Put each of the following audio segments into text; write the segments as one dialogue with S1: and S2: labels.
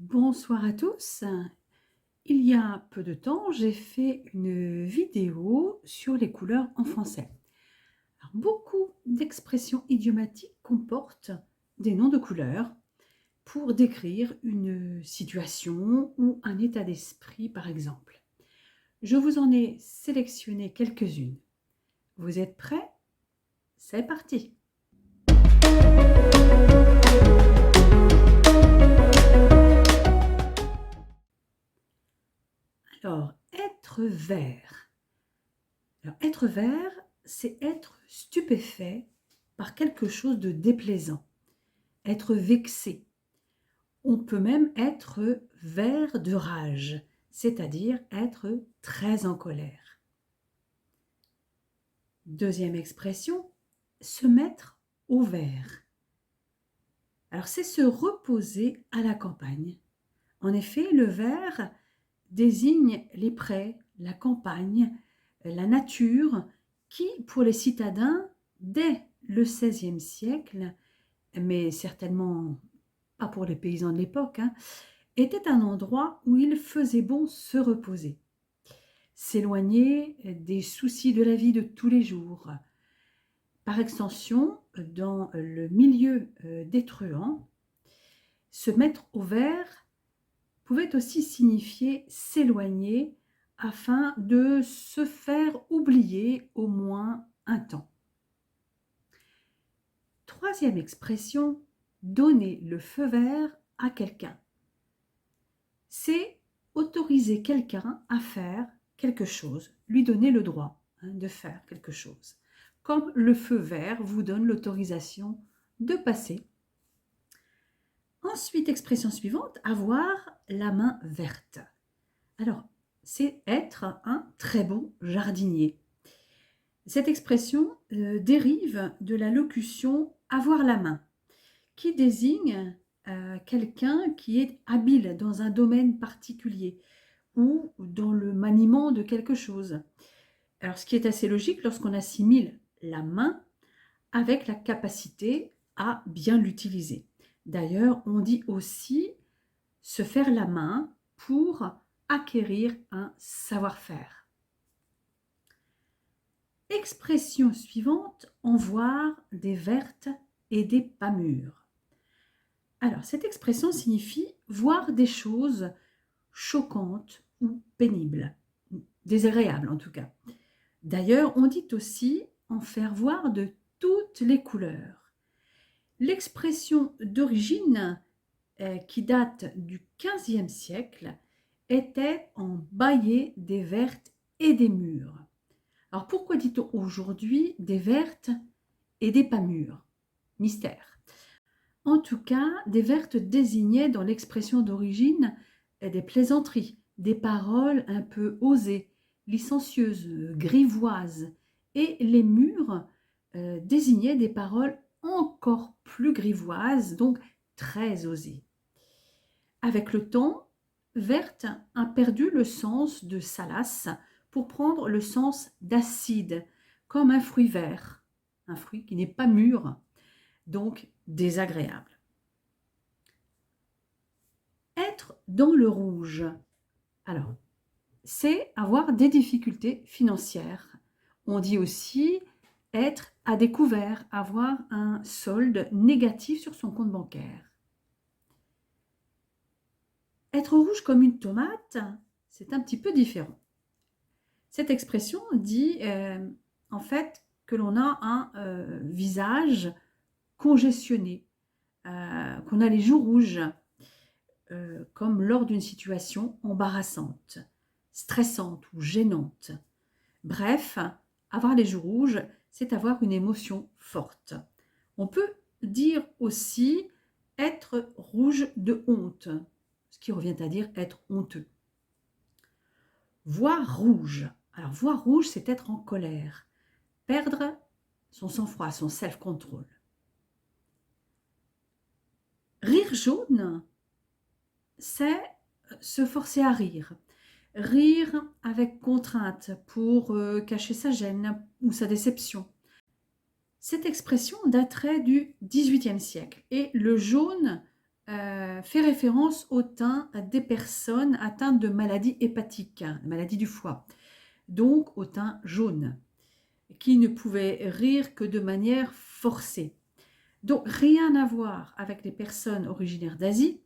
S1: Bonsoir à tous. Il y a peu de temps, j'ai fait une vidéo sur les couleurs en français. Alors, beaucoup d'expressions idiomatiques comportent des noms de couleurs pour décrire une situation ou un état d'esprit, par exemple. Je vous en ai sélectionné quelques-unes. Vous êtes prêts? C'est parti! Alors, être vert. Alors, être vert, c'est être stupéfait par quelque chose de déplaisant, être vexé. On peut même être vert de rage, c'est-à-dire être très en colère. Deuxième expression, se mettre au vert. Alors, c'est se reposer à la campagne. En effet, le vert désigne les prés, la campagne, la nature, qui, pour les citadins, dès le XVIe siècle, mais certainement pas pour les paysans de l'époque, était un endroit où il faisait bon se reposer, s'éloigner des soucis de la vie de tous les jours. Par extension, dans le milieu des truands, se mettre au vert pouvait aussi signifier s'éloigner afin de se faire oublier au moins un temps. Troisième expression, donner le feu vert à quelqu'un. C'est autoriser quelqu'un à faire quelque chose, lui donner le droit de faire quelque chose. Comme le feu vert vous donne l'autorisation de passer. Ensuite, expression suivante, avoir la main verte. Alors, c'est être un très bon jardinier. Cette expression dérive de la locution « avoir la main », qui désigne quelqu'un qui est habile dans un domaine particulier ou dans le maniement de quelque chose. Alors, ce qui est assez logique lorsqu'on assimile la main avec la capacité à bien l'utiliser. D'ailleurs, on dit aussi se faire la main pour acquérir un savoir-faire. Expression suivante, en voir des vertes et des pas mûres. Alors, cette expression signifie voir des choses choquantes ou pénibles, désagréables en tout cas. D'ailleurs, on dit aussi en faire voir de toutes les couleurs. L'expression d'origine qui date du XVe siècle était en bailler des vertes et des mûres. Alors pourquoi dit-on aujourd'hui des vertes et des pas mûres? Mystère. En tout cas, des vertes désignaient dans l'expression d'origine des plaisanteries, des paroles un peu osées, licencieuses, grivoises, et les mûres désignaient des paroles encore plus grivoises, donc très osées. Avec le temps, verte a perdu le sens de salace pour prendre le sens d'acide, comme un fruit vert, un fruit qui n'est pas mûr, donc désagréable. Être dans le rouge, alors, c'est avoir des difficultés financières. On dit aussi être à découvert, avoir un solde négatif sur son compte bancaire. Être rouge comme une tomate, c'est un petit peu différent. Cette expression dit en fait que l'on a un visage congestionné, qu'on a les joues rouges, comme lors d'une situation embarrassante, stressante ou gênante. Bref, avoir les joues rouges, c'est avoir une émotion forte. On peut dire aussi être rouge de honte, ce qui revient à dire être honteux. Voir rouge. Alors, voir rouge, c'est être en colère, perdre son sang-froid, son self-control. Rire jaune, c'est se forcer à rire. Rire avec contrainte pour cacher sa gêne ou sa déception. Cette expression daterait du XVIIIe siècle et le jaune fait référence au teint des personnes atteintes de maladies hépatiques, hein, maladies du foie, donc au teint jaune, qui ne pouvaient rire que de manière forcée. Donc rien à voir avec les personnes originaires d'Asie,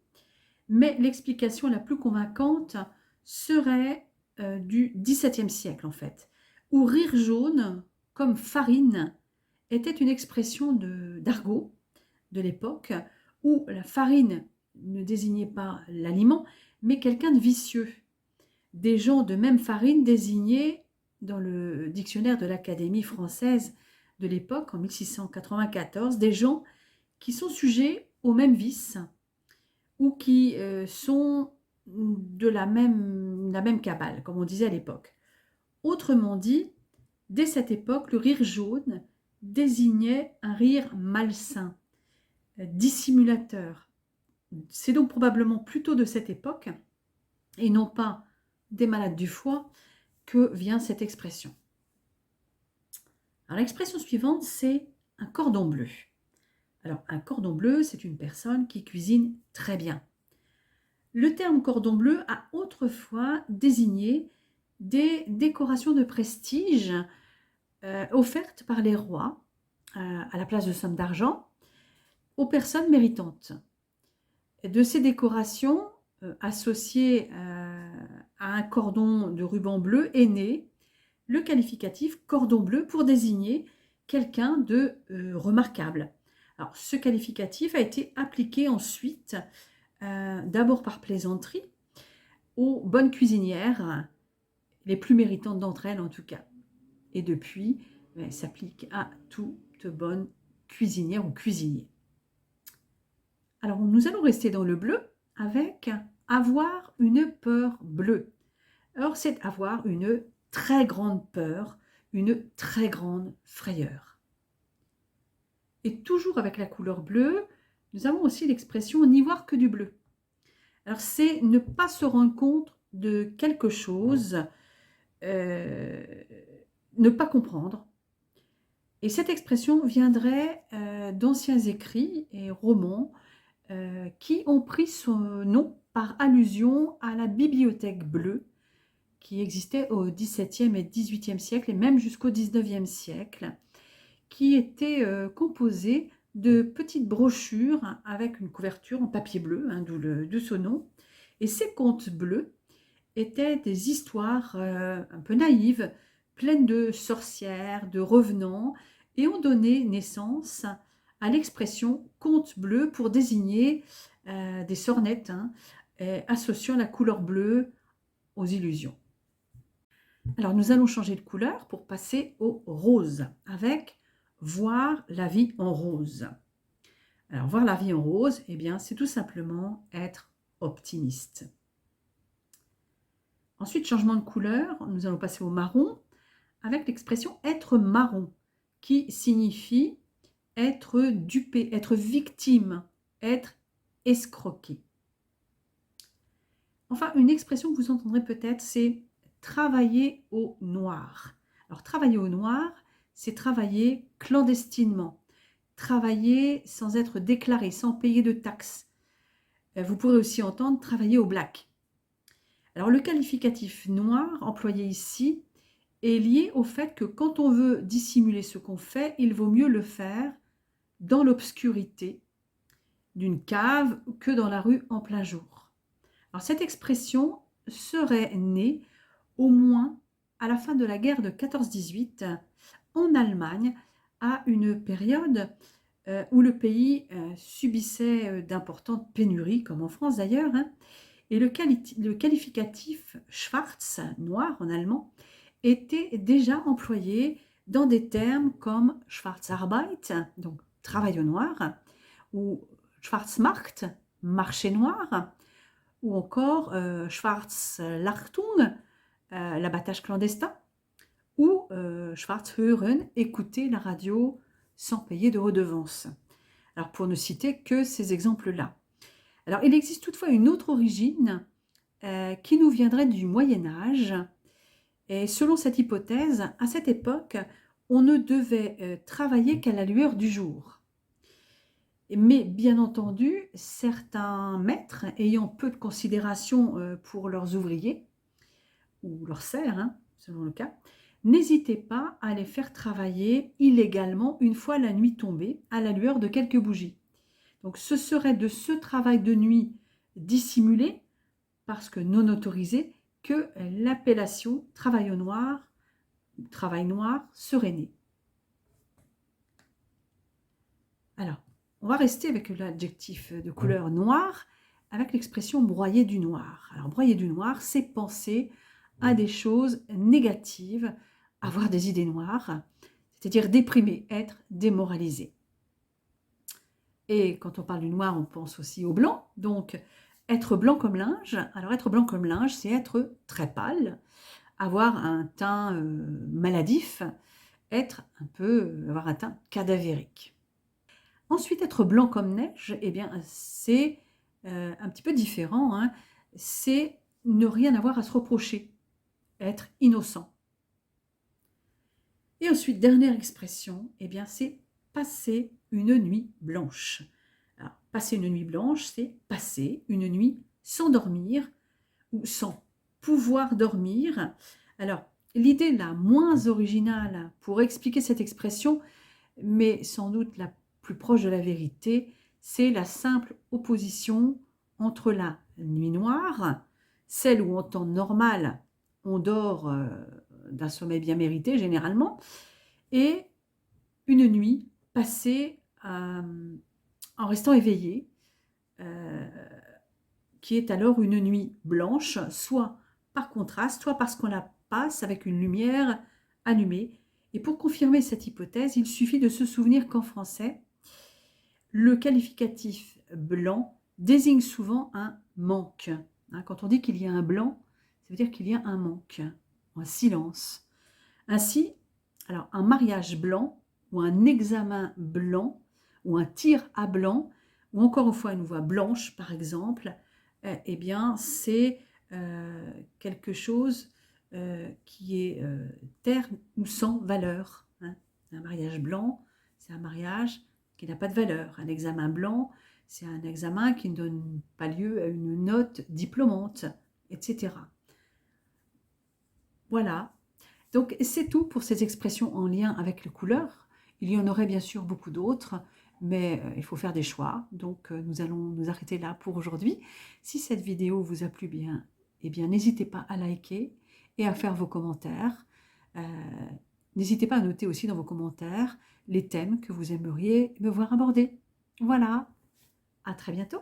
S1: mais l'explication la plus convaincante serait du XVIIe siècle en fait, où rire jaune, comme farine, était une expression d'argot de l'époque, où la farine ne désignait pas l'aliment, mais quelqu'un de vicieux. Des gens de même farine désignaient, dans le dictionnaire de l'Académie française de l'époque, en 1694, des gens qui sont sujets aux mêmes vices ou qui sont de la même cabale, comme on disait à l'époque. Autrement dit, dès cette époque, le rire jaune désignait un rire malsain, dissimulateur. C'est donc probablement plutôt de cette époque, et non pas des malades du foie, que vient cette expression. Alors l'expression suivante, c'est un cordon bleu. Alors un cordon bleu, c'est une personne qui cuisine très bien. Le terme cordon bleu a autrefois désigné des décorations de prestige offertes par les rois à la place de sommes d'argent aux personnes méritantes. De ces décorations associées à un cordon de ruban bleu est né le qualificatif cordon bleu pour désigner quelqu'un de remarquable. Alors, ce qualificatif a été appliqué ensuite, d'abord par plaisanterie, aux bonnes cuisinières, les plus méritantes d'entre elles en tout cas. Et depuis, s'applique à toute bonne cuisinière ou cuisinier. Alors, nous allons rester dans le bleu avec avoir une peur bleue. Alors, c'est avoir une très grande peur, une très grande frayeur. Et toujours avec la couleur bleue, nous avons aussi l'expression n'y voir que du bleu. Alors, c'est ne pas se rendre compte de quelque chose, ne pas comprendre. Et cette expression viendrait d'anciens écrits et romans qui ont pris son nom par allusion à la bibliothèque bleue qui existait au XVIIe et XVIIIe siècle et même jusqu'au XIXe siècle, qui était composée de petites brochures avec une couverture en papier bleu, hein, d'où ce nom. Et ces contes bleus étaient des histoires un peu naïves, pleines de sorcières, de revenants, et ont donné naissance à l'expression conte bleu pour désigner des sornettes hein, associant la couleur bleue aux illusions. Alors nous allons changer de couleur pour passer au rose avec voir la vie en rose. Alors voir la vie en rose, eh bien c'est tout simplement être optimiste. Ensuite, changement de couleur, nous allons passer au marron avec l'expression être marron qui signifie être dupé, être victime, être escroqué. Enfin, une expression que vous entendrez peut-être, c'est travailler au noir. Alors, travailler au noir, c'est travailler clandestinement, travailler sans être déclaré, sans payer de taxes. Vous pourrez aussi entendre travailler au black. Alors, le qualificatif noir employé ici est lié au fait que quand on veut dissimuler ce qu'on fait, il vaut mieux le faire dans l'obscurité d'une cave que dans la rue en plein jour. Alors, cette expression serait née au moins à la fin de la guerre de 14-18 en Allemagne, à une période où le pays subissait d'importantes pénuries, comme en France d'ailleurs, hein, et le qualificatif schwarz, noir en allemand, était déjà employé dans des termes comme Schwarzarbeit, donc travail au noir, ou Schwarzmarkt, marché noir, ou encore Schwarzlachtung, l'abattage clandestin, ou Schwarzhören, écouter la radio sans payer de redevance. Alors pour ne citer que ces exemples-là. Alors il existe toutefois une autre origine qui nous viendrait du Moyen-Âge. Et selon cette hypothèse, à cette époque, on ne devait travailler qu'à la lueur du jour. Mais bien entendu, certains maîtres ayant peu de considération pour leurs ouvriers, ou leurs serfs, hein, selon le cas, n'hésitez pas à les faire travailler illégalement une fois la nuit tombée, à la lueur de quelques bougies. Donc ce serait de ce travail de nuit dissimulé, parce que non autorisé, que l'appellation travail au noir, travail noir serait née. Alors, on va rester avec l'adjectif de couleur noire, avec l'expression broyer du noir. Alors, broyer du noir, c'est penser à des choses négatives, avoir des idées noires, c'est-à-dire déprimer, être démoralisé. Et quand on parle du noir, on pense aussi au blanc. Donc, être blanc comme linge. Alors, être blanc comme linge, c'est être très pâle, avoir un teint maladif, avoir un teint cadavérique. Ensuite, être blanc comme neige, eh bien, c'est un petit peu différent, hein. C'est ne rien avoir à se reprocher, être innocent. Et ensuite, dernière expression, eh bien, c'est passer une nuit blanche. Alors, passer une nuit blanche, c'est passer une nuit sans dormir ou sans pouvoir dormir. Alors, l'idée la moins originale pour expliquer cette expression, mais sans doute la plus proche de la vérité, c'est la simple opposition entre la nuit noire, celle où en temps normal on dort d'un sommeil bien mérité généralement, et une nuit passée en restant éveillé, qui est alors une nuit blanche, soit par contraste, soit parce qu'on la passe avec une lumière allumée. Et pour confirmer cette hypothèse, il suffit de se souvenir qu'en français, le qualificatif blanc désigne souvent un manque. Quand on dit qu'il y a un blanc, ça veut dire qu'il y a un manque, un silence. Ainsi, alors un mariage blanc ou un examen blanc ou un tir à blanc ou encore une fois une voix blanche par exemple, eh bien c'est quelque chose qui est terne ou sans valeur. Un mariage blanc, c'est un mariage qui n'a pas de valeur. Un examen blanc, c'est un examen qui ne donne pas lieu à une note diplômante, etc. Voilà. Donc c'est tout pour ces expressions en lien avec les couleurs. Il y en aurait bien sûr beaucoup d'autres, mais il faut faire des choix. Donc nous allons nous arrêter là pour aujourd'hui. Si cette vidéo vous a plu bien, eh bien n'hésitez pas à liker et à faire vos commentaires. N'hésitez pas à noter aussi dans vos commentaires les thèmes que vous aimeriez me voir aborder. Voilà, à très bientôt.